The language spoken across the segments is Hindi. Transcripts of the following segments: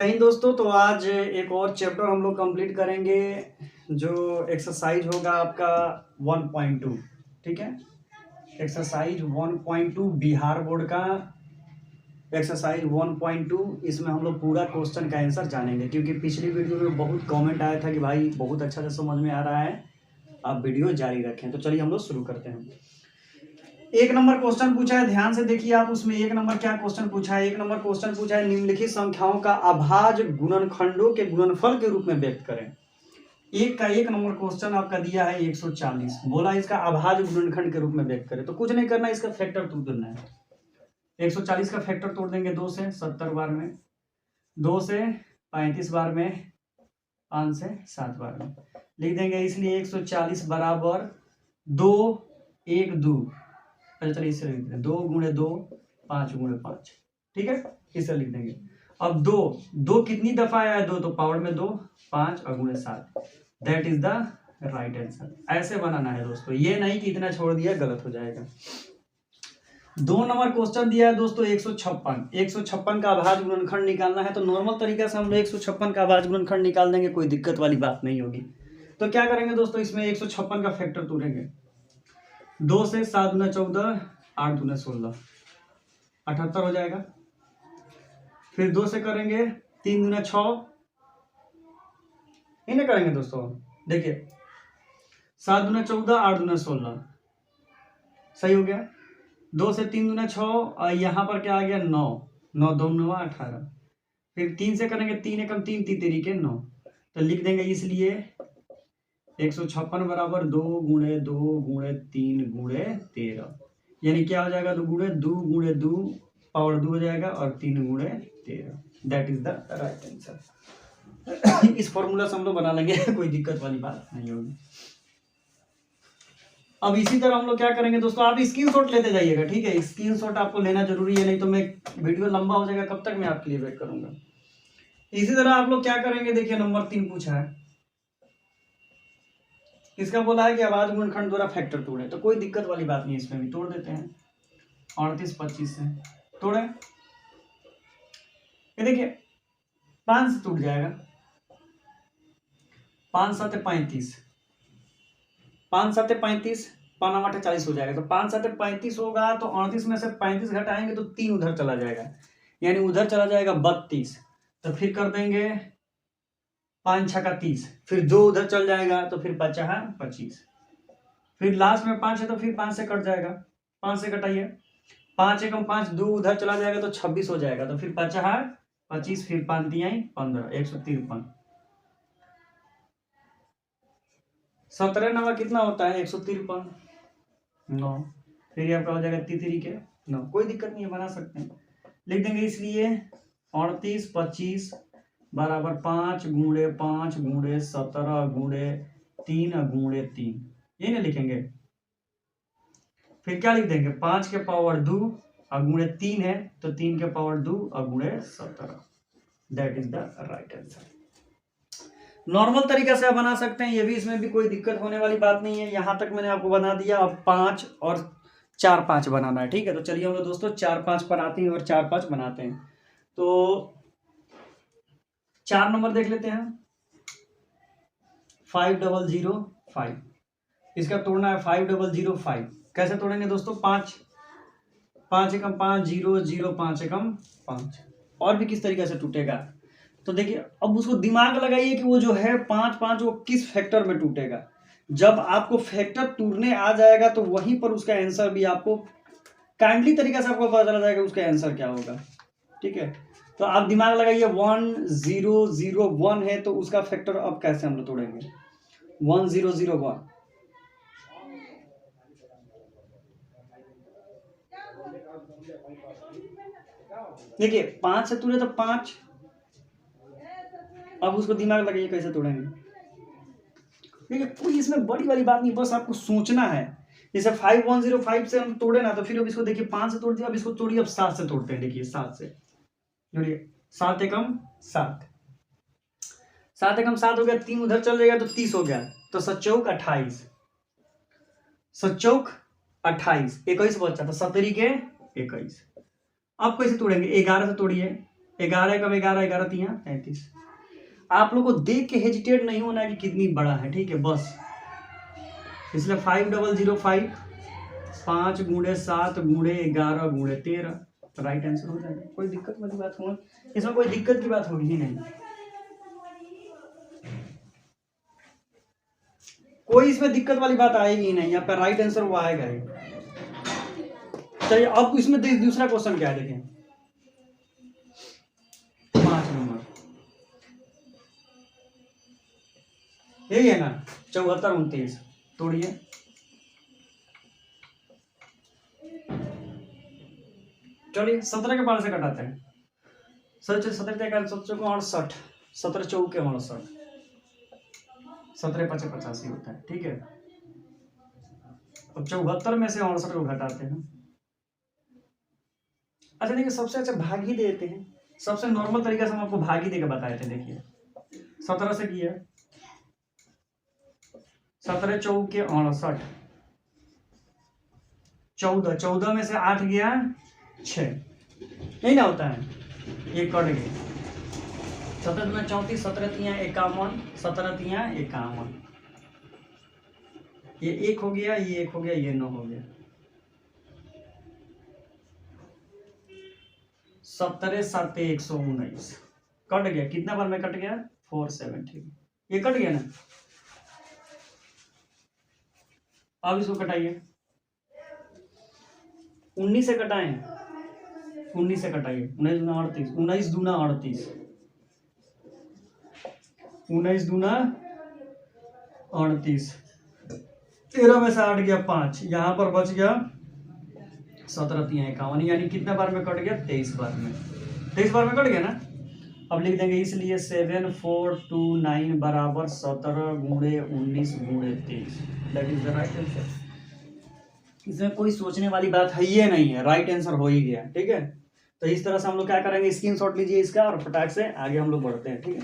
नहीं दोस्तों, तो आज एक और चैप्टर हम लोग कंप्लीट करेंगे जो एक्सरसाइज होगा आपका 1.2। ठीक है, एक्सरसाइज 1.2 बिहार बोर्ड का एक्सरसाइज 1.2। इसमें हम लोग पूरा क्वेश्चन का आंसर जानेंगे, क्योंकि पिछली वीडियो में बहुत कमेंट आया था कि भाई बहुत अच्छा से समझ में आ रहा है, आप वीडियो जारी रखें। तो चलिए हम लोग शुरू करते हैं। एक नंबर क्वेश्चन पूछा है, ध्यान से देखिए आप। उसमें एक नंबर क्या क्वेश्चन पूछा है? एक नंबर क्वेश्चन पूछा है, निम्नलिखित संख्याओं का अभाज्य गुणनखंडों के गुणनफल के रूप में व्यक्त करें। एक नंबर क्वेश्चन आपका दिया है 140, बोला इसका अभाज्य गुणनखंड के रूप में व्यक्त करें। तो कुछ नहीं करना, इसका फैक्टर तोड़ देना है। 140 का फैक्टर तोड़ देंगे 2 से 70 बार में, 2 से 35 बार में, 5 से 7 बार में लिख देंगे। इसलिए 140 बराबर 2 1 2। अच्छा चलिए इससे लिख देंगे 2 गुणे 2 5 गुणे 5। ठीक है, इससे लिख देंगे। अब 2 कितनी दफा आया है? 2 तो पावर में 2, 5 और गुणे 7। That is the right answer. ऐसे बनाना है दोस्तों, ये नहीं कि इतना छोड़ दिया गलत हो जाएगा। 2 नंबर क्वेश्चन दिया है दोस्तों 156 का अभाज्य गुणनखंड निकालना है। तो नॉर्मल तरीका से हम लोग 156 का अभाज्य गुणनखंड निकाल देंगे, कोई दिक्कत वाली बात नहीं होगी। तो क्या करेंगे दोस्तों, इसमें 156 का फैक्टर तोड़ेंगे। 2 से 7 दूना 14, 8 दूना 16, 78 हो जाएगा। फिर 2 से करेंगे 3 दूना 6, इन्हें करेंगे दोस्तों। देखिए 7 दूना 14, 8 दूना 16, सही हो गया। 2 से 3 दूना 6 और यहाँ पर क्या आ गया 9, 9 2 9 18। फिर 3 से करेंगे 3 एकम 3 3 तरीके 9। तो लिख देंगे इसलिए 156 बराबर 2 गुणे 2 गुणे 3 गुणे 13, यानी क्या हो जाएगा 2 गुणे 2 पावर 2 हो जाएगा और 3 गुणे 13। That is the right answer. इस फॉर्मूला से हम लोग बना लेंगे, कोई दिक्कत वाली बात नहीं होगी। अब इसी तरह हम लोग क्या करेंगे दोस्तों, आप स्क्रीनशॉट लेते जाइएगा। ठीक है, स्क्रीनशॉट आपको लेना जरूरी है, नहीं तो मैं वीडियो लंबा हो जाएगा, कब तक मैं आपके लिए वेट करूंगा। इसी तरह आप लोग क्या करेंगे, देखिए नंबर 3 पूछा है, इसका बोला है कि अभाज्य गुणनखंड द्वारा फैक्टर तोड़े। तो कोई दिक्कत वाली बात नहीं, इसमें भी तोड़ देते हैं। 38 25 से तोड़े, ये देखिए 5 से टूट जाएगा, 5 7 35, 5 7 35, 5 8 40 हो जाएगा। तो 5 7 35 होगा, तो 38 में से 35 घटाएंगे तो 3 उधर चला जाएगा, यानी उधर चला जाएगा 32। तो फिर कर देंगे 5 6 का 30, फिर 2 उधर चल जाएगा, तो फिर 5 25। फिर लास्ट में 5 है तो फिर 5 से कट जाएगा, 5 से कटाइए, 5 एकम 5, 2 उधर चला जाएगा तो 26 हो जाएगा। तो फिर 5 25, फिर 5 तिहाई 15, 153। 17 नवा कितना होता है 153, 9। फिर आपका हो जाएगा 3 के 9। कोई दिक्कत नहीं है, बना सकते हैं। लिख देंगे इसलिए 38 25 बराबर 5 गुणे 5 गुणे 17 गुणे 3 गुणे 3, ये नहीं लिखेंगे। फिर क्या लिख देंगे 5 के पावर 2 और गुणे 3 है तो 3 के पावर 2 और गुणे 17। That is the right answer. Normal तरीका से आप बना सकते हैं, ये भी, इसमें भी कोई दिक्कत होने वाली बात नहीं है। यहां तक मैंने आपको बना दिया, अब 5 और 4 5 बनाना है। ठीक है, तो चलिए हम लोग दोस्तों 4 5 पर आते हैं और 4 5 बनाते हैं। तो 4 नंबर देख लेते हैं, 5005, इसका तोड़ना है 5005। कैसे तोड़ेंगे दोस्तों, 5 एकम 5 0 0 5 एकम 5। और भी किस तरीके से टूटेगा, तो देखिए अब उसको दिमाग लगाइए कि वो जो है 5 5 वो किस फैक्टर में टूटेगा। जब आपको फैक्टर टूटने आ जाएगा तो वहीं पर उसका आंसर भी आपको काइंडली तरीके से आपको पता चला जाएगा उसका आंसर क्या होगा। ठीक है, तो आप दिमाग लगाइए 1 0 0 1 है, तो उसका फैक्टर अब कैसे हम लोग तोड़ेंगे, 1 0 0 1। देखिए 5 से तोड़े तो 5, अब उसको दिमाग लगाइए कैसे तोड़ेंगे। देखिए कोई इसमें बड़ी वाली बात नहीं, बस आपको सोचना है। जैसे 5105 से हम तोड़े ना, तो फिर अब इसको देखिए 5 से तोड़ दिया, अब इसको तोड़िए, अब 7 से तोड़ते हैं। देखिए 7 से जोड़िए, 7 एकम 7, 7 एकम 7 हो गया, 3 उधर चल जाएगा तो 30 हो गया। तो 7 चौक 28, 7 चौक 28, 21 बचा, तो 17 के 21। अब कैसे तोड़ेंगे, 11 से तोड़िए, 11 कम 11, 11 तिया 33। आप लोग को देख के हेजिटेट नहीं होना है कि कितनी बड़ा है, ठीक है बस। इसलिए 5005 5 गुणे 7 गुणे 11 गुणे 13 राइट आंसर हो जाएगा। कोई दिक्कत वाली बात होगी इसमें? कोई दिक्कत की बात होगी ही नहीं, कोई इसमें दिक्कत वाली बात आएगी ही नहीं। आपका राइट आंसर वो आएगा ही। चलिए अब इसमें दूसरा क्वेश्चन क्या है देखें, 5 नंबर यही है ना, 74 29 तोड़िए। चलिए 17 के 5 से कटाते हैं। 17 68, 17 चौके 68, 17 5 85 होता है, ठीक है। अब 74 में से 68 को घटाते हैं। अच्छा देखिए, सबसे अच्छा भाग ही देते हैं, सबसे नॉर्मल तरीका से हम आपको भाग ही देकर बताए थे। देखिए 17 से किया, 17 चौके 68, 14 में से 8 गया 6, यही ना होता है, ये कट गए। 17 में 34, 17 तिया 51, 17 तिया 51, ये 1 हो गया, ये 1 हो गया, ये 9 हो गया। 17 7 119 कट गया, कितना बार में कट गया? 470, ये कट गया ना। अब इसको कटाइए, 19 से कटाएं, 19 से कटाइए, 19 दूना 38, 19 दूना 38, 19 दूना 38, 13 में से 8 गया 5, यहाँ पर बच गया 17 तिया 51, यानी कितना बार में कट गया? 23 बार में, 23 बार में कट गया ना। अब लिख देंगे, इसलिए 7429 बराबर 17 गुणे 19 गुणे 23, that is the right answer. इसमें कोई सोचने वाली बात है ये नहीं है, राइट आंसर हो ही गया, ठीक है। तो इस तरह से हम लोग क्या करेंगे, स्क्रीनशॉट लीजिए इसका और फटाक से आगे हम लोग बढ़ते हैं, ठीक है।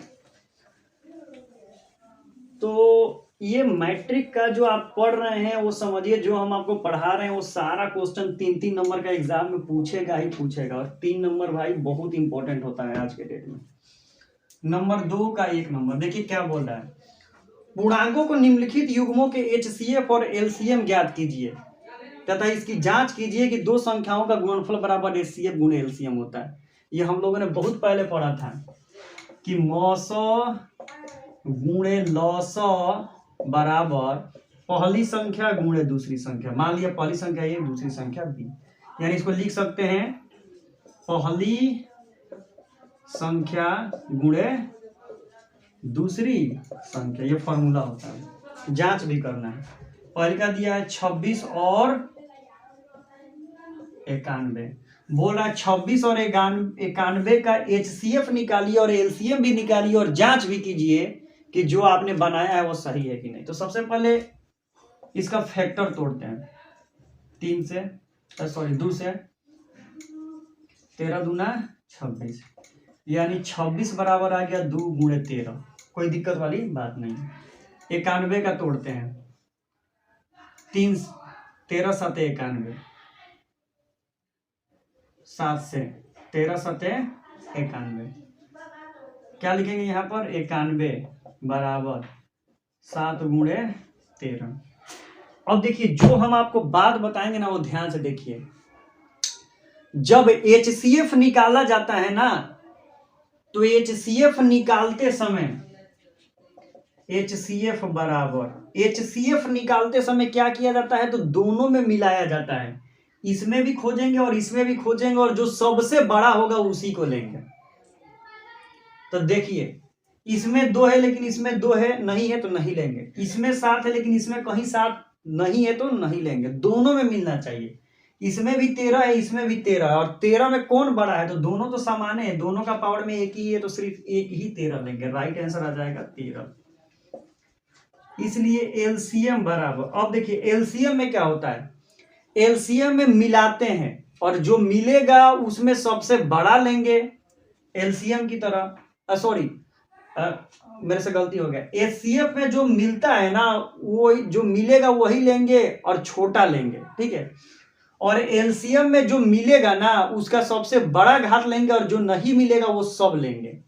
तो ये मैट्रिक का जो आप पढ़ रहे हैं वो समझिए, जो हम आपको पढ़ा रहे हैं वो सारा क्वेश्चन 3-3 नंबर का एग्जाम में पूछेगा ही पूछेगा, और 3 नंबर भाई बहुत इंपॉर्टेंट होता है आज के डेट में। नंबर 2 का 1 नंबर देखिए क्या बोल रहा है, पूर्णांकों को निम्नलिखित युग्मों के HCF और LCM ज्ञात कीजिए तथा इसकी जांच कीजिए कि दो संख्याओं का गुणनफल बराबर HCF गुणे LCM होता है। ये हम लोगों ने बहुत पहले पढ़ा था कि मौसौ गुणे लौसौ बराबर पहली संख्या गुणे दूसरी संख्या। मान लिया पहली संख्या A, दूसरी संख्या B, यानी इसको लिख सकते हैं पहली संख्या गुणे दूसरी संख्या, ये फॉर्मूला होता है। जांच भी करना है, पहले का दिया है 26 और 91, बोल रहा है 26 और 91 का HCF निकालिए और LCM भी निकालिए और जांच भी कीजिए कि जो आपने बनाया है वो सही है कि नहीं। तो सबसे पहले इसका फैक्टर तोड़ते हैं, 2 से 13 दूना 26, यानी 26 बराबर आ गया 2 गुणे 13, कोई दिक्कत वाली बात नहीं। 91 का तोड़ते हैं, 13 7 91, 7 से 13 7 91, क्या लिखेंगे यहाँ पर? 91 बराबर 7 गुणे 13। अब देखिए जो हम आपको बात बताएंगे ना वो ध्यान से देखिए, जब HCF निकाला जाता है ना तो HCF निकालते समय HCF बराबर HCF निकालते समय क्या किया जाता है? तो दोनों में मिलाया जाता है, इसमें भी खोजेंगे और इसमें भी खोजेंगे और जो सबसे बड़ा होगा उसी को लेंगे। तो देखिए इसमें 2 है लेकिन इसमें 2 है नहीं है तो नहीं लेंगे, इसमें 7 है लेकिन इसमें कहीं 7 नहीं है तो नहीं लेंगे, दोनों में मिलना चाहिए। इसमें भी 13 है, इसमें भी 13 है, और 13 में कौन बड़ा है? तो दोनों तो समान है, दोनों का पावर में एक ही है, तो सिर्फ एक ही 13 लेंगे, राइट आंसर आ जाएगा 13। इसलिए एलसीएम बराबर, अब देखिए एलसीएम में क्या होता है, एलसीएम में मिलाते हैं और जो मिलेगा उसमें सबसे बड़ा लेंगे एलसीएम की तरह। सॉरी मेरे से गलती हो गया, एचसीएफ में जो मिलता है ना वो जो मिलेगा वही लेंगे और छोटा लेंगे, ठीक है। और एलसीएम में जो मिलेगा ना उसका सबसे बड़ा घात लेंगे और जो नहीं मिलेगा वो सब लेंगे।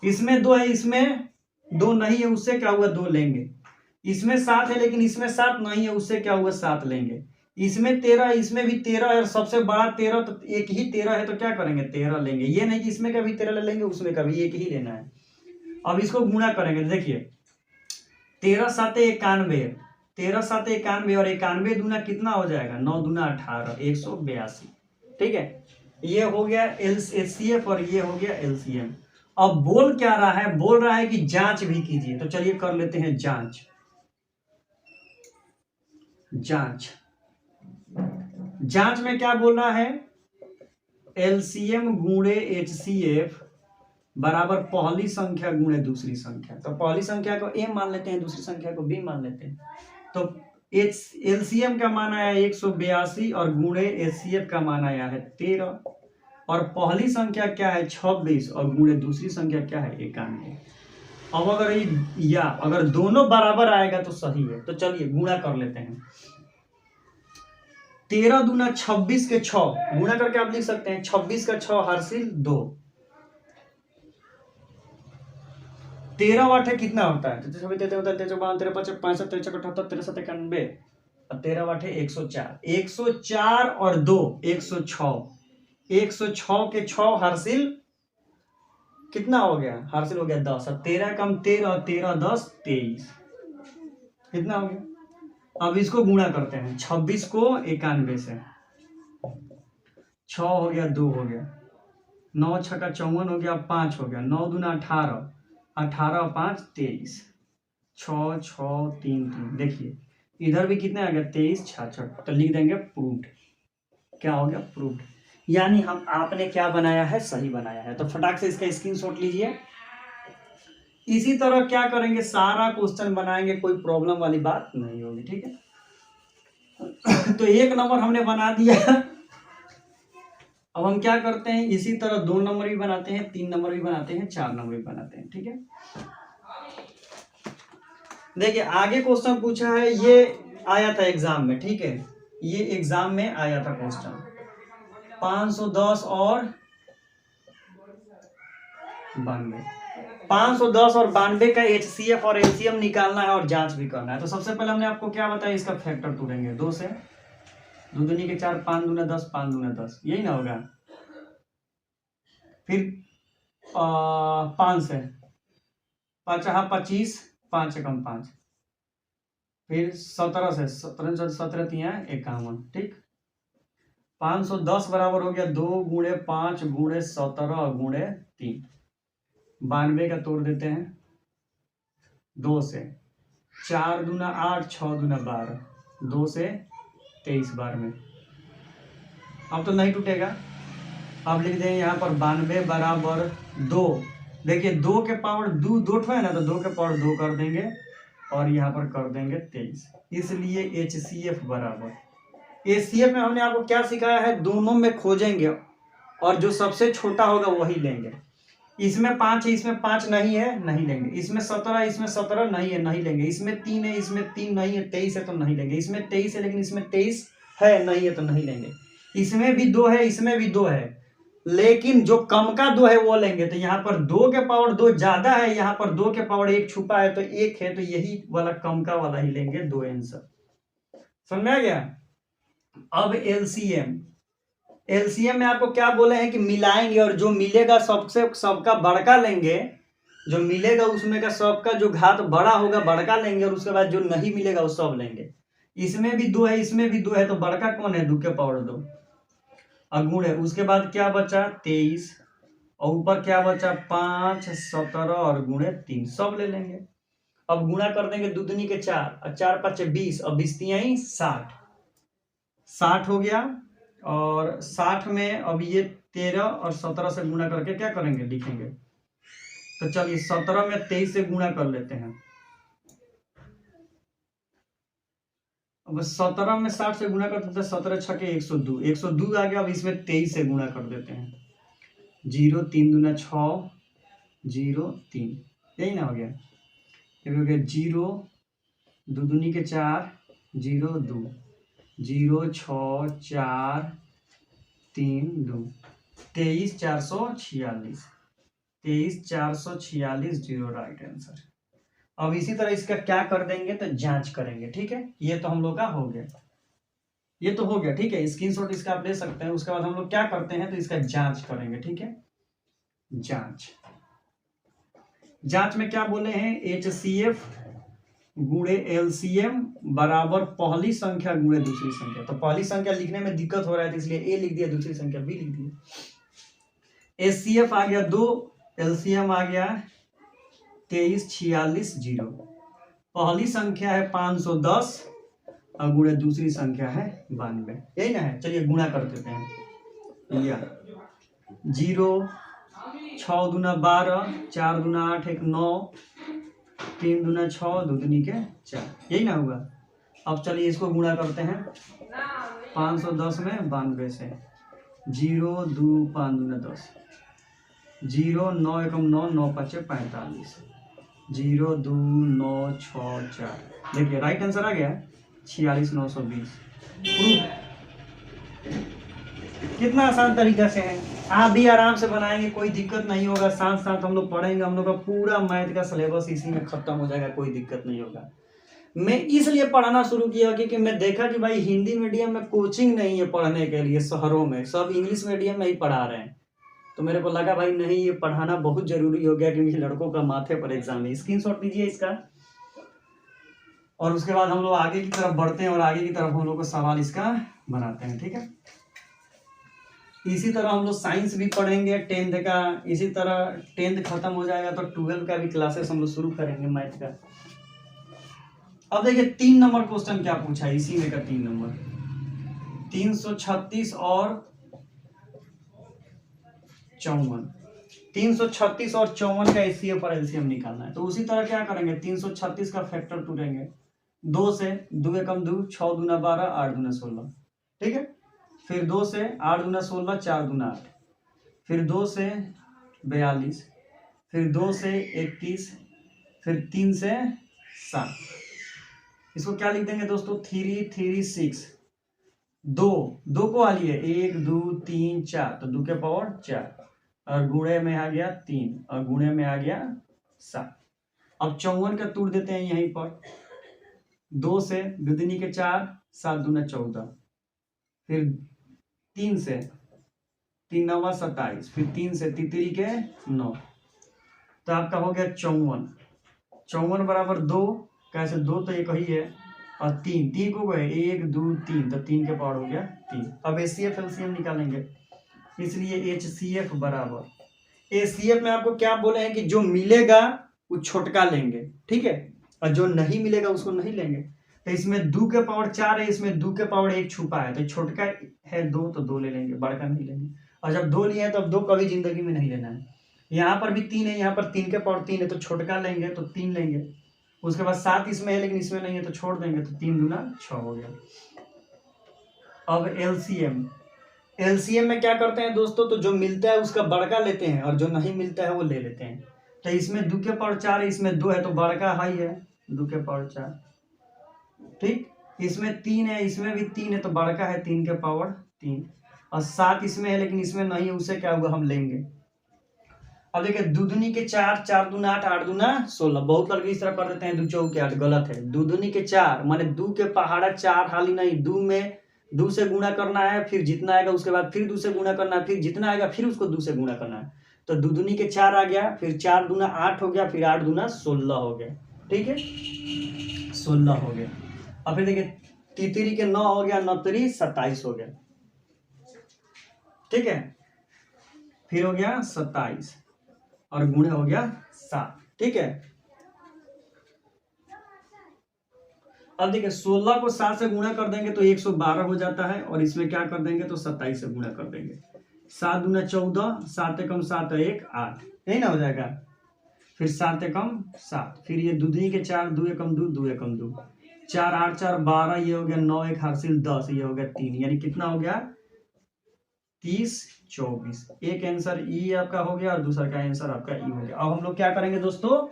इसमें 2 है, इसमें 2 नहीं है, उससे क्या हुआ 2 लेंगे। इसमें 7 है लेकिन इसमें 7 नहीं है, उससे क्या हुआ 7 लेंगे। इसमें 13, इसमें भी 13 है और सबसे बड़ा 13, तो एक ही 13 है तो क्या करेंगे 13 लेंगे। ये नहीं कि इसमें कभी 13 ले लेंगे उसमें कभी, एक ही लेना है। अब इसको गुणा करेंगे, देखिए 13 7 91, 13 7 91 और 91 दूना कितना हो जाएगा 9 दूना 18, 182। ठीक है, ये हो गया एचसीएफ और ये हो गया एलसीएम। अब बोल क्या रहा है, बोल रहा है कि जांच भी कीजिए, तो चलिए कर लेते हैं जांच। जांच में क्या बोल रहा है, एलसीएम गुणे एचसीएफ बराबर पहली संख्या गुणे दूसरी संख्या। तो पहली संख्या को ए मान लेते हैं, दूसरी संख्या को बी मान लेते हैं। तो एलसीएम का मान आया 182 और गुणे एचसीएफ का मान आया है 13, और पहली संख्या क्या है 26 और गुणे दूसरी संख्या क्या है 91। अब अगर दोनों बराबर आएगा तो सही है, तो चलिए गुणा कर लेते हैं। 13 दूना 26 के 6 गुणा करके आप लिख सकते हैं 26 का 6 हासिल 2। 13 वाटे कितना होता है, 13 वाटे 104 और 2 106 के 6 हासिल कितना हो गया, हासिल हो गया 10, और 13 कम 13 और 13 10 23, कितना हो गया। अब इसको गुणा करते हैं, 26 को 91 से, 6 हो गया 2 हो गया, 9 6 का 54 हो गया, 5 हो गया, 9 दूना 18, 18 5 23, 6 6 3 3। देखिए इधर भी कितना आ गया 23 66, तो लिख देंगे प्रूव्ड। क्या हो गया प्रूव्ड, यानी हम आपने क्या बनाया है सही बनाया है। तो फटाक से इसका स्क्रीनशॉट लीजिए। इसी तरह क्या करेंगे, सारा क्वेश्चन बनाएंगे, कोई प्रॉब्लम वाली बात नहीं होगी। ठीक है तो 1 नंबर हमने बना दिया। अब हम क्या करते हैं, इसी तरह 2 नंबर भी बनाते हैं, 3 नंबर भी बनाते हैं, 4 नंबर भी बनाते हैं। ठीक है, देखिए आगे क्वेश्चन पूछा है, ये आया था एग्जाम में। ठीक है, ये एग्जाम में आया था क्वेश्चन 510 और 92, 510 और 92 का एचसीएफ और एलसीएम निकालना है और जांच भी करना है। तो सबसे पहले हमने आपको क्या बताया, इसका फैक्टर तोड़ेंगे 2 से, 2 दूनी के 4, 5 दूना 10, 5 दूना 10, यही ना होगा। फिर 5 से 5 25, 5 एकम 5, फिर 17 से 17 17 3 51। ठीक, 510 बराबर हो गया 2 गुणे 5 गुणे 17 गुणे 3, 92 का तोड़ देते हैं 2 से, 4 दूना 8, 6 दूना 12, 2 से 23 बार में। अब तो नहीं टूटेगा, अब लिख देंगे यहाँ पर 92 बराबर 2। देखिए 2 के पावर 2 है ना, तो 2 के पावर 2 कर देंगे और यहाँ पर कर देंगे 23। इसलिए एचसीएफ बराबर, एचसीएफ में हमने आपको क्या सिखाया है, दोनों में खोजेंगे और जो सबसे छोटा होगा वही लेंगे। इसमें 5 है, इसमें 5 नहीं है, नहीं लेंगे। इसमें 17, इसमें 17 नहीं है, नहीं लेंगे। इसमें 3 है, इसमें 3 नहीं है, 23 है तो नहीं लेंगे। इसमें 23 है लेकिन इसमें 23 है नहीं है तो नहीं लेंगे। इसमें भी 2 है, इसमें भी 2 है, लेकिन जो कम का 2 है वो लेंगे। तो यहाँ पर 2 के पावर 2 ज्यादा है, यहाँ पर 2 के पावर 1 छुपा है तो 1 है, तो यही वाला कम का वाला ही लेंगे, 2 आंसर। समझ में आ गया। अब एलसीएम, एलसीएम में आपको क्या बोले हैं कि मिलाएंगे और जो मिलेगा सबसे सबका बड़का लेंगे, जो मिलेगा उसमें का सबका जो घात बड़ा होगा बड़का लेंगे, और उसके बाद जो नहीं मिलेगा वो सब लेंगे। इसमें भी 2 है, इसमें भी 2 है, तो बड़का कौन है 2 के पावर 2, अगुण है। उसके बाद क्या बचा 23, और ऊपर क्या बचा 5 17 और गुणे 3, सब ले लेंगे। अब गुणा कर देंगे 2 दूनी के 4 और 4 5 20 और 20 3 60, 60 हो गया। और 60 में अब ये 13 और 17 से गुणा करके क्या करेंगे लिखेंगे। तो चलिए 17 में 23 से गुणा कर लेते हैं। अब 17 में 60 से गुणा कर देते हैं, 17 छके 102, 102 आ गया। अब इसमें 23 से गुणा कर देते हैं, 0 3 दूना 6, 0 3, यही ना हो गया। ये हो गया 0 2 दूनी के 4, 0 2, 06432 23446 23446 जीरो राइट आंसर। अब इसी तरह इसका क्या कर देंगे तो जांच करेंगे, ठीक है। ये तो हम लोग का हो गया, ये तो हो गया, ठीक है। स्क्रीनशॉट इसका आप ले सकते हैं। उसके बाद हम लोग क्या करते हैं तो इसका जांच करेंगे, ठीक है। जांच में क्या बोले हैं, HCF गुणे LCM बराबर पहली संख्या गुणे दूसरी संख्या। तो पहली संख्या लिखने में दिक्कत हो रहा है तो इसलिए A लिख दिया, दूसरी संख्या B लिख दिया। HCF आ गया 2, LCM आ गया 23460। पहली संख्या है 510 और गुणे दूसरी संख्या है 92, यही ना है। चलिए गुणा कर देते हैं। 0 6 दूना 12, 4 दूना 8, 1 9, 3 दूना 6, 2 दूनी के 4, यही ना होगा। अब चलिए इसको गुणा करते हैं 510 में 92 से। 0 2 5 दूना 10, 0 9 1 9 9 5 45, 0 2 9 6 4। देखिए राइट आंसर आ गया 46920। प्रूफ कितना आसान तरीका से है, आप भी आराम से बनाएंगे, कोई दिक्कत नहीं होगा। साथ साथ हम लोग पढ़ेंगे, हम लोग का पूरा मैथ का सिलेबस इसी में खत्म हो जाएगा, कोई दिक्कत नहीं होगा। मैं इसलिए पढ़ाना शुरू किया क्योंकि मैं देखा कि भाई हिंदी मीडियम में कोचिंग नहीं है पढ़ने के लिए, शहरों में सब इंग्लिश मीडियम में ही पढ़ा रहे हैं। तो मेरे को लगा भाई नहीं, ये पढ़ाना बहुत जरूरी हो गया क्योंकि लड़कों का माथे पर एग्जाम है। स्क्रीनशॉट लीजिए इसका, और उसके बाद हम लोग आगे की तरफ बढ़ते हैं और आगे की तरफ हम लोग को सवाल इसका बनाते हैं, ठीक है। इसी तरह हम लोग साइंस भी पढ़ेंगे 10th का। इसी तरह 10th खत्म हो जाएगा तो 12th का भी क्लासेस हम लोग शुरू करेंगे मैथ का। अब देखिए 3 नंबर क्वेश्चन क्या पूछा है इसी में का 3 नंबर 336 और 54। 336 और 54 का HCF और LCM निकालना है। तो उसी तरह क्या करेंगे, 336 का फैक्टर टूटेंगे 2 से, 2 एकम 2, 6 दूना 12, 8 दूना 16, ठीक है। फिर 2 से 8 दूना 16, 4 दूना 8, फिर 2 से 42, फिर 2 से 21, फिर 3 से 7। इसको क्या लिख देंगे दोस्तों, 3 3 6। 2 को आ लिए 1 2 3 4, तो 2 के पावर 4, और गुणे में आ गया 3 और गुणे में आ गया 7। अब 54 का तोड़ देते हैं यहीं पर। 2 से 2 दूनी के 4, 7 दूना 14, फिर 3 से 3 9 27, फिर 3 से 3 के 9, तो आपका हो गया 54। 54 बराबर 2, कैसे 2 तो एक ही है, और 3 को गए 1 2 3, तो 3 के पावर हो गया 3। अब HCF LCM निकालेंगे, इसलिए HCF बराबर, HCF में आपको क्या बोले हैं कि जो मिलेगा वो छोटका लेंगे, ठीक है, और जो नहीं मिलेगा उसको नहीं लेंगे। तो इसमें 2 के पावर 4 है, इसमें 2 के पावर 1 छुपा है, तो छोटका है 2, तो 2 ले लेंगे, बड़का नहीं लेंगे। और जब 2 लिए हैं तो अब 2 कभी जिंदगी में नहीं लेना है। यहाँ पर भी 3 है, यहाँ पर 3 के पावर 3 है, तो छोटका लेंगे तो 3 लेंगे। उसके बाद 7 इसमें है लेकिन इसमें नहीं है तो छोड़ देंगे, तो 3 दूना 6 हो गया। अब LCM में क्या करते हैं दोस्तों, तो जो मिलता है उसका बड़का लेते हैं और जो नहीं मिलता है वो ले लेते हैं। तो इसमें 2 के पावर 4 है, इसमें 2 है, तो बड़का हाई है 2 के पावर 4, ठीक। इसमें 3 है, इसमें भी 3 है, तो बड़का है 3 के पावर 3, और 7 इसमें है लेकिन इसमें नहीं है, उसे क्या हुआ हम लेंगे। अब देखिए 2 दूनी के 4, 4 दूना 8, 8 दूना 16। बहुत लोग इस तरह कर देते हैं 2 चौके 8, गलत है। 2 दूनी के 4 माने 2 के पहाड़ा 4 हाली नहीं, 2 में 2 से गुणा करना है, फिर जितना आएगा उसके बाद फिर 2 से गुणा करना है, फिर जितना आएगा फिर उसको 2 से गुणा करना है। तो 2 दूनी के 4 आ गया, फिर 4 दूना 8 हो गया, फिर 8 दूना 16 हो गया, ठीक है, 16 हो गया। अब फिर देखिए 3 के 9 हो गया, 9 3 27 हो गया, ठीक है। फिर हो गया 27 और गुणे हो गया 7, ठीक है। अब देखिए 16 को 7 से गुणा कर देंगे तो 112 हो जाता है, और इसमें क्या कर देंगे तो 27 से गुणा कर देंगे। 7 दूना 14, 7 एकम 7 1 8, यही ना हो जाएगा। फिर 7 एकम 7, फिर ये 2 दूनी के 4, 2 एकम 2, 2 एकम 2, 4 8 4 12, ये हो गया 9 1 हासिल 10, ये हो गया 3, यानी कितना हो गया 30 24। एक आंसर ई आपका हो गया और दूसरा का आंसर आपका ई हो गया। अब हम लोग क्या करेंगे दोस्तों,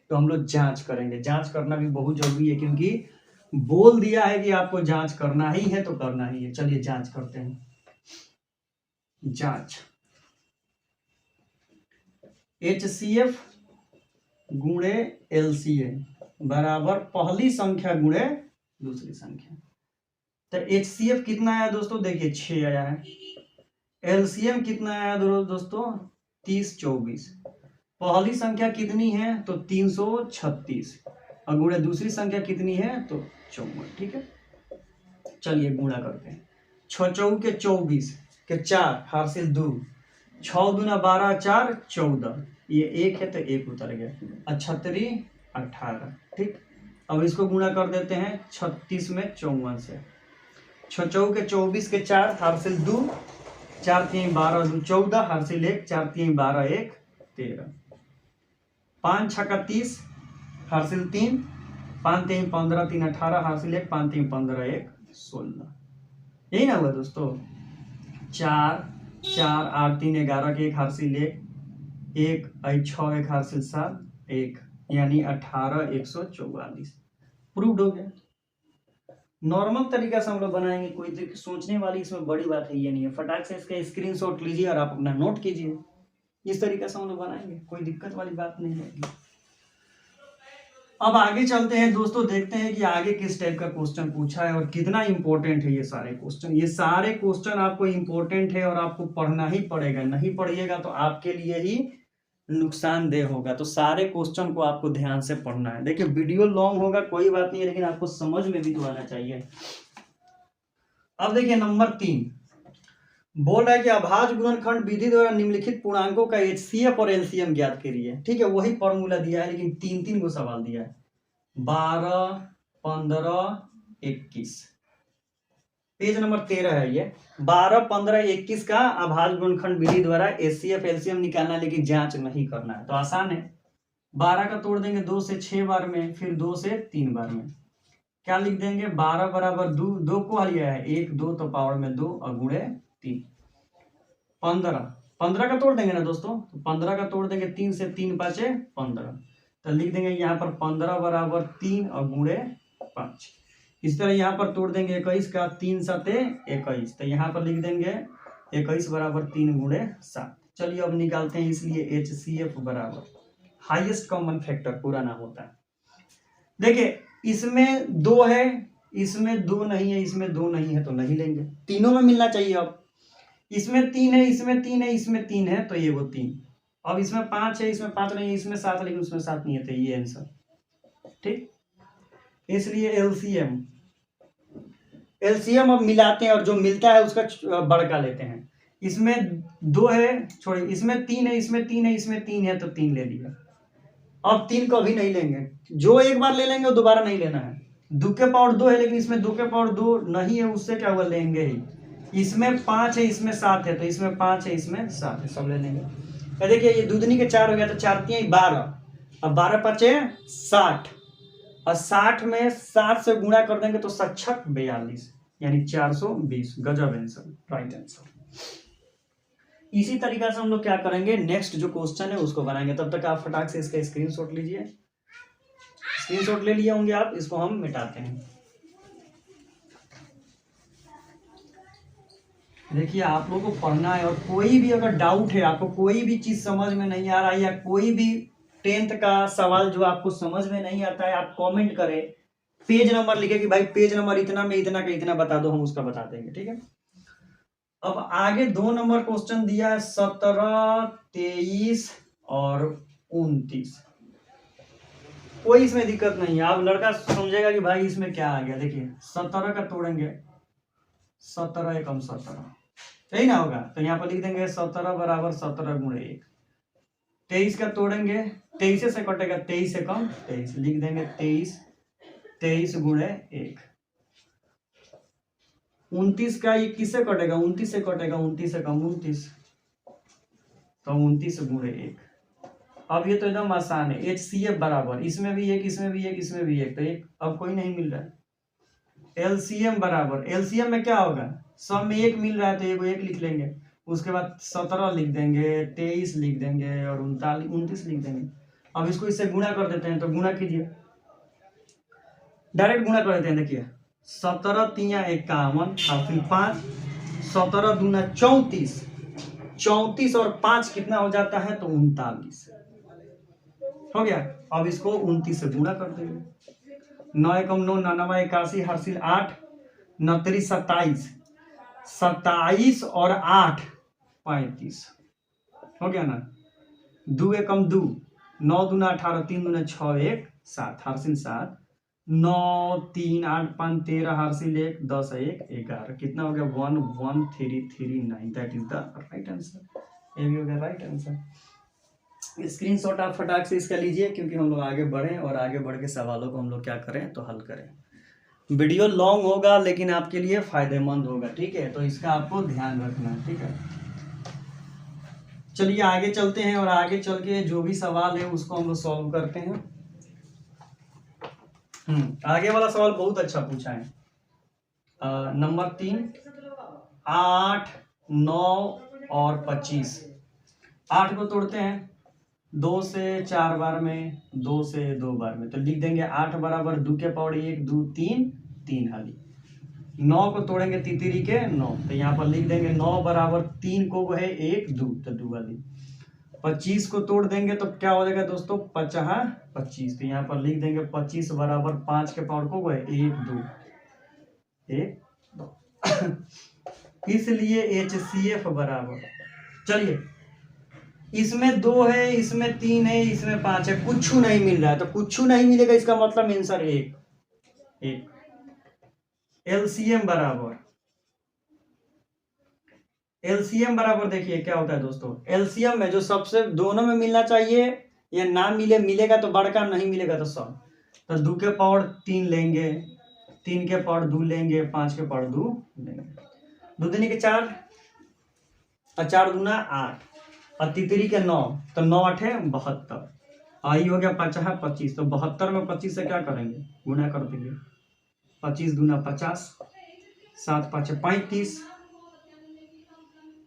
तो हम लोग जांच करेंगे। जांच करना भी बहुत जरूरी है क्योंकि बोल दिया है कि आपको जांच करना ही है तो करना ही है। चलिए जांच करते हैं। जांच HCF गुणे LCM बराबर पहली संख्या गुणे दूसरी संख्या। तो HCF कितना आया दोस्तों, देखिए 6 आया है। LCM कितना आया दोस्तों, 30 24। पहली संख्या कितनी है तो 336 और गुणे दूसरी संख्या कितनी है तो 54। ठीक है, चलिए गुणा करते हैं। 6 चौके 24 के 4 हासिल 2, 6 दूना 12 4 14, ये 1 है तो 1 उतर गया, 36 18। ठीक, अब इसको गुणा कर देते हैं 36 में 54 से। 6 चौके 24 के 4 हासिल 2, 4 3 12 2 14 हासिल 1, 4 3 12 1 13, 5 6 30 हासिल 3, 5 3 15 3 18 हासिल 1, 5 3 15 1 16। यही ना हुआ दोस्तों। 4 4 8 3 11 के 1 हासिल 1 6 1 हासिल 7 1, यानी 18 144। प्रूव्ड हो गया। नॉर्मल तरीका से हम लोग बनाएंगे, कोई सोचने वाली इसमें बड़ी बात है ये नहीं है। फटाक से इसका स्क्रीनशॉट लीजिए और आप अपना नोट कीजिए। इस तरीके से हम लोग बनाएंगे, कोई दिक्कत वाली बात नहीं है। अब आगे चलते हैं दोस्तों, देखते हैं कि आगे किस टाइप का क्वेश्चन पूछा है और कितना इंपॉर्टेंट है ये सारे क्वेश्चन। ये सारे क्वेश्चन आपको इंपॉर्टेंट है और आपको पढ़ना ही पड़ेगा, नहीं पढ़िएगा तो आपके लिए ही नुकसानदेह होगा। तो सारे क्वेश्चन को आपको ध्यान से पढ़ना है। देखिए वीडियो लॉन्ग होगा कोई बात नहीं है, लेकिन आपको समझ में भी तो आना चाहिए। अब देखिए नंबर 3 बोल रहा है कि अभाज्य गुणनखंड विधि द्वारा निम्नलिखित पूर्णांकों का HCF और LCM ज्ञात करिए। ठीक है, वही फॉर्मूला दिया है, लेकिन 3 को सवाल दिया है। 12 15 21, पेज नंबर 13 है ये। 12 15 21 का अभाज्य गुणनखंड विधि द्वारा HCF LCM निकालना है, लेकिन जांच नहीं करना है। तो आसान है, 12 का तोड़ देंगे 2 से 6 बार में, फिर 2 से 3 बार में। क्या लिख देंगे, 12 बराबर 2 को लिया है 1 2 तो पावर में 2 और गुणे 3। 15 का तोड़ देंगे ना दोस्तों, तो 15 का तोड़ देंगे 3 से, 3 5 15, तो लिख देंगे यहाँ पर 15 बराबर 3 और गुणे 5। इस तरह यहाँ पर तोड़ देंगे 21 का, 3 7 21, तो यहाँ पर लिख देंगे 21 बराबर 3 गुणे 7। चलिए अब निकालते हैं, इसलिए HCF बराबर हाईएस्ट कॉमन फैक्टर पूरा नाम होता है। देखिए इसमें 2 है, इसमें 2 नहीं है, इसमें 2 नहीं है तो नहीं लेंगे, तीनों में मिलना चाहिए। अब इसमें 3 है, इसमें 3 है, इसमें 3 है तो ये वो 3। अब इसमें 5 है, इसमें 5 नहीं है, इसमें 7 लेकिन उसमें 7 नहीं है, तो ये आंसर। ठीक, इसलिए एलसीएम अब मिलाते हैं और जो मिलता है उसका बड़का लेते हैं। इसमें 2 है, छोड़िए, इसमें 3 है, इसमें 3 है, इसमें 3 है तो 3 ले लिया। अब 3 को अभी नहीं लेंगे, जो एक बार ले लेंगे वो दोबारा नहीं लेना है। 2 के पावर 2 है, लेकिन इसमें 2 के पावर 2 नहीं है, उससे क्या हुआ, लेंगे ही। इसमें 5 है, इसमें 7 है, तो इसमें 5 है, इसमें 7 है, सब ले लेंगे। देखिए ये दूधनी के 4 हो गया, तो 4 3 12, अब 12 5 60, और 60 में 7 से गुणा कर देंगे तो 7 42, यानी 420। गजब आंसर, राइट आंसर। इसी तरीका से हम लोग क्या करेंगे, नेक्स्ट जो क्वेश्चन है उसको बनाएंगे। तब तक आप फटाक से इसका स्क्रीनशॉट लीजिए। स्क्रीनशॉट ले लिए होंगे आप, इसको हम मिटाते हैं। देखिए आप लोगों को पढ़ना है और कोई भी अगर डाउट है, आपको कोई भी चीज समझ में नहीं आ रहा है, या कोई भी 10th का सवाल जो आपको समझ में नहीं आता है, आप कमेंट करें, पेज नंबर लिखे कि भाई पेज नंबर इतना में इतना का इतना बता दो, हम उसका बता देंगे। ठीक है, अब आगे 2 नंबर क्वेश्चन दिया है 17 23 और 29। कोई इसमें दिक्कत नहीं है, आप लड़का समझेगा कि भाई इसमें क्या आ गया। देखिए 17 का तोड़ेंगे, 17 एकम 17, सही ना होगा, तो यहाँ पर लिख देंगे 17 बराबर 17 गुणे 1। 23 का तोड़ेंगे, 23 से कटेगा 23 एकम 23, लिख देंगे 23 गुणे 1। 29 का ये किससे कटेगा, 29 से कटेगा, 29 एकम 29, तो 29 गुणे 1। अब ये तो एकदम आसान है। HCF बराबर, इसमें भी 1, इसमें भी 1, इसमें भी 1, तो 1 अब कोई नहीं मिल रहा है। LCM बराबर, LCM में क्या होगा, सब में 1 मिल रहा है तो 1 लिख लेंगे, उसके बाद 17 लिख देंगे, 23 लिख देंगे और 29 लिख देंगे। अब इसको इससे गुणा कर देते हैं, तो गुणा कीजिए, डायरेक्ट गुणा कर देते हैं। देखिए 17 तिया 51 हासिल 5, 17 दूना 34, 34 और 5 कितना हो जाता है तो 39 हो गया। अब इसको 29 से गुणा कर देंगे। 9 एकम 9, 9 81 हासिल 8, 9 27, 27 और 8 35 हो गया ना। 2 एकम 2, 9 दूना 18, 3 दूना 6 1 7 हासिल 7, 9 3 8 5 13 हासिल 1 10 1 11 कितना हो गया 1 1 3 3 9। That is the right answer. ये भी हो गया राइट आंसर। स्क्रीनशॉट आप फटाक से इसका लीजिए, क्योंकि हम लोग आगे बढ़ें और आगे बढ़ के सवालों को हम लोग क्या करें तो हल करें। वीडियो लॉन्ग होगा लेकिन आपके लिए फायदेमंद होगा, ठीक है, तो इसका आपको ध्यान रखना है, ठीक है। चलिए आगे चलते हैं और आगे चल के जो भी सवाल है उसको हम लोग सॉल्व करते हैं। आगे वाला सवाल बहुत अच्छा पूछा है। नंबर 3, 8 9 और 25। 8 को तोड़ते हैं 2 से 4 बार में, 2 से 2 बार में, तो लिख देंगे 8 बराबर 2 के पावर 1 2 3 3 हाली। 9 को तोड़ेंगे तितरी के 9, तो यहाँ पर लिख देंगे 9 बराबर 3 को है 1 2, तो 2 वाली। 25 को तोड़ देंगे तो क्या हो जाएगा दोस्तों 50 25, तो यहाँ पर लिख देंगे 25 बराबर 5 के पावर को है 1 2 1 2। इसलिए HCF बराबर, चलिए इसमें 2 है, इसमें 3 है, इसमें 5 है, कुछ नहीं मिल रहा है, तो कुछ नहीं मिलेगा इसका मतलब आंसर 1। एलसीएम बराबर देखिए क्या होता है दोस्तों, एलसीएम में जो सबसे दोनों में मिलना चाहिए या ना मिले, मिलेगा तो बड़का, नहीं मिलेगा तो सब। तो 2 के पावर 3 लेंगे, 3 के पावर 2 लेंगे, 5 के पावर 2 लेंगे, 2 दूनी के 4 और 4 दूना 8 और तितरी के 9, तो 9 8 72, आई हो गया 50 25, तो 72 में 25 से क्या करेंगे गुना कर देंगे। 25 दूना 50, 7 5 35,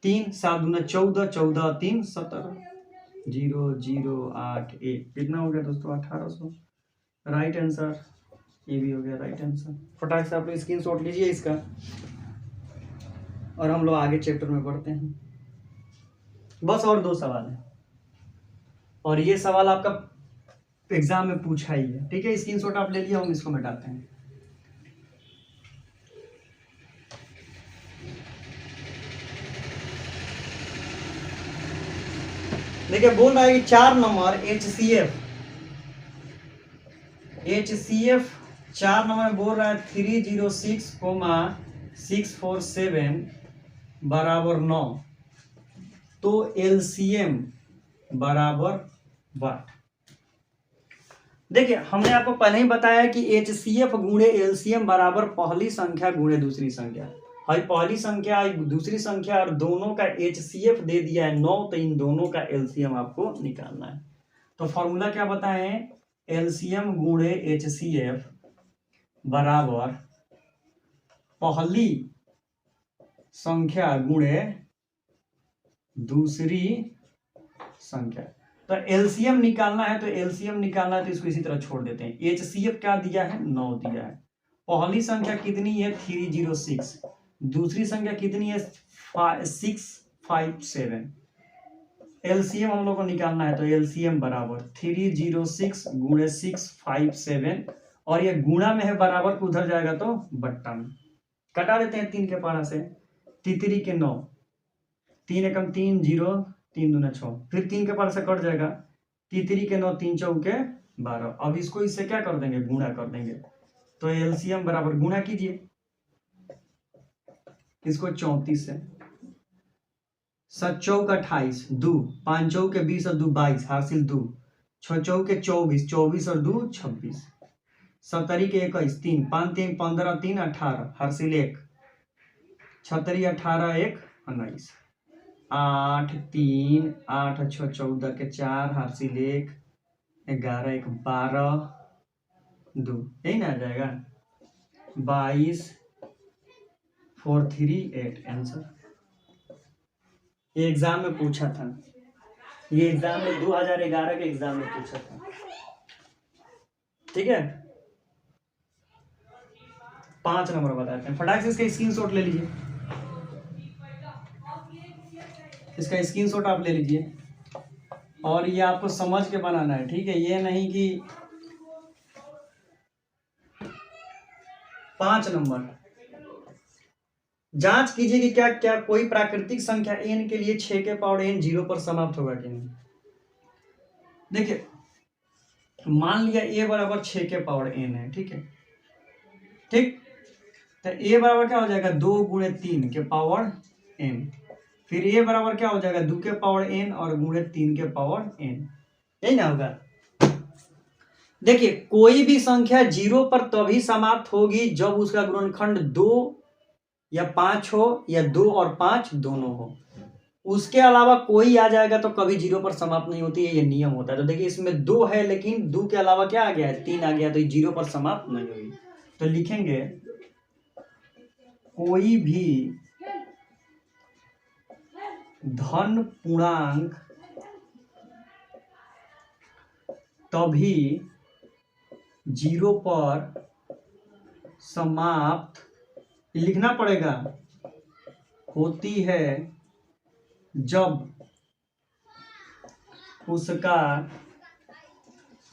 3 7 दूना 14, 14 3 17, 0 0 8 1 कितना हो गया दोस्तों 1800। राइट आंसर, ये भी हो गया राइट आंसर। फटाक से आप लोग स्क्रीनशॉट लीजिए इसका और हम लोग आगे चैप्टर में पढ़ते हैं। बस और 2 सवाल है और ये सवाल आपका एग्जाम में पूछा ही है, ठीक है। स्क्रीनशॉट आप ले लिया, हम इसको मिटाते हैं। देखिए बोल रहा है कि 4 नंबर HCF 4 नंबर बोल रहा है 306,647 बराबर 9, तो LCM बराबर वाट। देखिए हमने आपको पहले ही बताया कि HCF गुणे LCM बराबर पहली संख्या गुणे दूसरी संख्या। भाई पहली संख्या दूसरी संख्या और दोनों का HCF दे दिया है 9, तो इन दोनों का LCM आपको निकालना है। तो फॉर्मूला क्या बताएं, LCM गुणे HCF बराबर पहली संख्या गुणे दूसरी संख्या। तो LCM निकालना है, तो LCM निकालना है तो इसको इसी तरह छोड़ देते हैं। HCF क्या दिया है 9 दिया है, पहली संख्या कितनी है 306, दूसरी संख्या कितनी है 657। LCM हम लोग को निकालना है, तो LCM बराबर 306 गुणे 657, और ये गुणा में है बराबर को उधर जाएगा तो बट्टा में कटा देते हैं 3 के पारा से, तितरी के 9, 3 एकम 3 0 3 दूना 6, फिर 3 के पारा से कट जाएगा, तितरी के 9 3 चौके 12। अब इसको इससे क्या कर देंगे गुणा कर देंगे, तो LCM बराबर गुणा कीजिए इसको 34 से, 7 चौक 28, 2 5 चौक 20 और 2 22 हासिल 2, 6 चौक 24, 24 और 2 26, 17 के 21, 3 5 3 15 3 18 हासिल 1, 36 18 1 19, 8 3 8 6 14 के 4 हासिल 1 11 1 12 2, यही ना आ जाएगा 22 4 3 8 आंसर। ये एग्जाम में पूछा था, ये एग्जाम में 2011 के एग्जाम में पूछा था, ठीक है। 5 नंबर बताते हैं। फटाक से इसका स्क्रीनशॉट ले लीजिए, इसका स्क्रीनशॉट आप ले लीजिए और ये आपको समझ के बनाना है, ठीक है। ये नहीं कि 5 नंबर, जांच कीजिए कि क्या क्या कोई प्राकृतिक संख्या n के लिए 6 के पावर n 0 पर समाप्त होगा कि नहीं। देखिए मान लिया a बराबर 6 के पावर n है, ठीक है, ठीक। तो a बराबर क्या हो जाएगा 2 गुणे 3 के पावर n, फिर a बराबर क्या हो जाएगा 2 के पावर n और गुणे 3 के पावर n, यही ना होगा। देखिए कोई भी संख्या 0 पर तभी समाप्त होगी जब उसका गुणनखंड 2 या 5 हो या 2 और 5 दोनों हो। उसके अलावा कोई आ जाएगा तो कभी 0 पर समाप्त नहीं होती है, ये नियम होता है। तो देखिए इसमें 2 है लेकिन 2 के अलावा क्या आ गया है 3 आ गया, तो ये 0 पर समाप्त नहीं होगी। तो लिखेंगे कोई भी धन पूर्णांक तभी 0 पर समाप्त, लिखना पड़ेगा, होती है जब उसका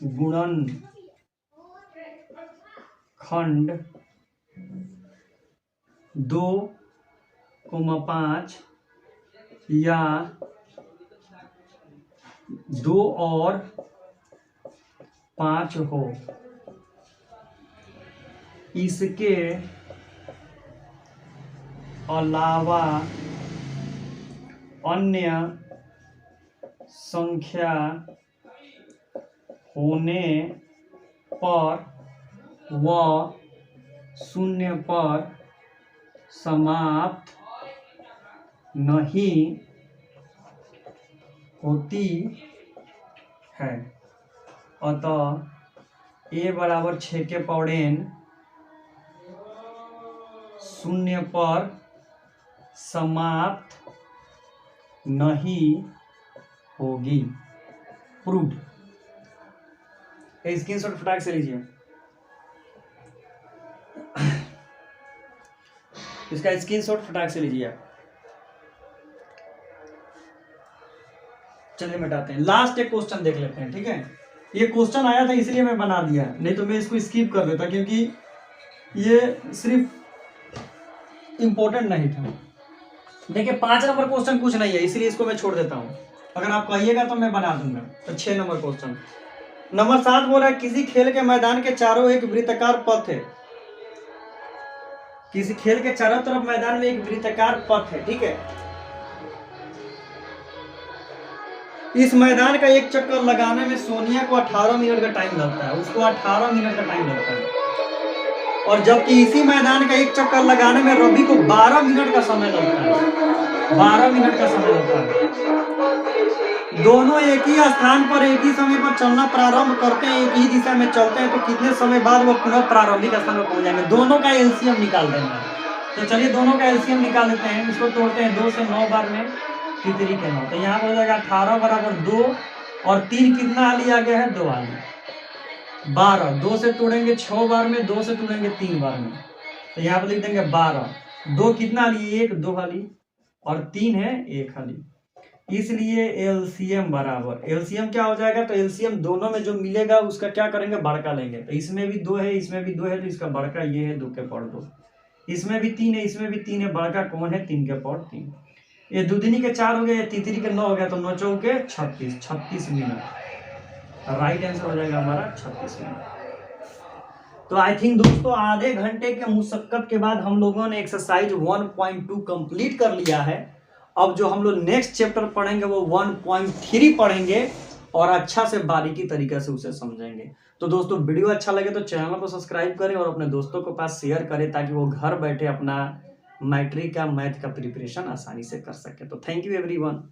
गुणनखंड 2,5 या 2 और 5 हो। इसके अलावा अन्य संख्या होने पर वह 0 पर समाप्त नहीं होती है। अतः a बराबर 6 के पावर n 0 पर समाप्त नहीं होगी। प्रूव्ड। स्क्रीनशॉट फटाक से लीजिए, इसका स्क्रीनशॉट फटाक से लीजिए आप। चलिए मिटाते हैं, लास्ट एक क्वेश्चन देख लेते हैं, ठीक है। ये क्वेश्चन आया था इसलिए मैं बना दिया, नहीं तो मैं इसको स्किप कर देता क्योंकि ये सिर्फ इंपॉर्टेंट नहीं था। देखिए 5 नंबर क्वेश्चन कुछ नहीं है इसलिए इसको मैं छोड़ देता हूं, अगर आप कहिएगा तो मैं बना दूंगा। तो 6 नंबर क्वेश्चन, नंबर 7 बोल रहा है किसी खेल के मैदान के चारों एक वृत्ताकार पथ है। किसी खेल के चारों तरफ मैदान में एक वृत्ताकार पथ है, ठीक है। इस मैदान का एक चक्कर लगाने में सोनिया को 18 मिनट का टाइम लगता है, उसको 18 मिनट का टाइम लगता है, और जबकि इसी मैदान का एक चक्कर लगाने में रवि को 12 मिनट का समय लगता है, 12 मिनट का समय लगता है। दोनों एक ही स्थान पर एक ही समय पर चलना प्रारंभ करते हैं, एक ही दिशा में चलते हैं, तो कितने समय बाद वो पुनः प्रारंभिक स्थान पर पहुंच जाएंगे। दोनों का एलसीएम निकाल देंगे। तो चलिए दोनों का एलसीएम निकाल लेते हैं, इसको तोड़ते हैं 2 से 9 बार में, कितनी के 9, तो यहाँ पर हो जाएगा 18 बराबर 2 और 3 कितना हाली आ गया है 2 हाली, 12, 2 से तोड़ेंगे 6 बार में, 2 से तोड़ेंगे 3 बार में, तो यहाँ पर लिख देंगे 12, 2 कितना हाली 1, 2 हाली और 3 है 1 हाली। इसलिए एलसीएम बराबर, एलसीएम क्या हो जाएगा, तो एलसीएम दोनों में जो मिलेगा उसका क्या करेंगे बड़का लेंगे। तो इसमें भी 2 है, इसमें भी 2 है, तो इसका बड़का ये है 2 के पावर 2, इसमें भी 3 है, इसमें भी 3 है, बड़का कौन है 3 के पावर 3। ये दूधनी के 4 हो गए, ये तीसरी के 9 हो गया, तो 9 चौके 36, 36 मिनट राइट आंसर हो जाएगा हमारा 36 मिनट। तो आई थिंक दोस्तों आधे घंटे के मुशक्कत के बाद हम लोगों ने एक्सरसाइज 1.2 कंप्लीट कर लिया है। अब जो हम लोग नेक्स्ट चैप्टर पढ़ेंगे वो 1.3 पढ़ेंगे और अच्छा से बारीकी तरीके से उसे समझेंगे। तो दोस्तों वीडियो अच्छा लगे तो चैनल को सब्सक्राइब करें और अपने दोस्तों के पास शेयर करें ताकि वो घर बैठे अपना मैट्रिक का मैथ का प्रिपरेशन आसानी से कर सके। तो थैंक यू एवरीवन।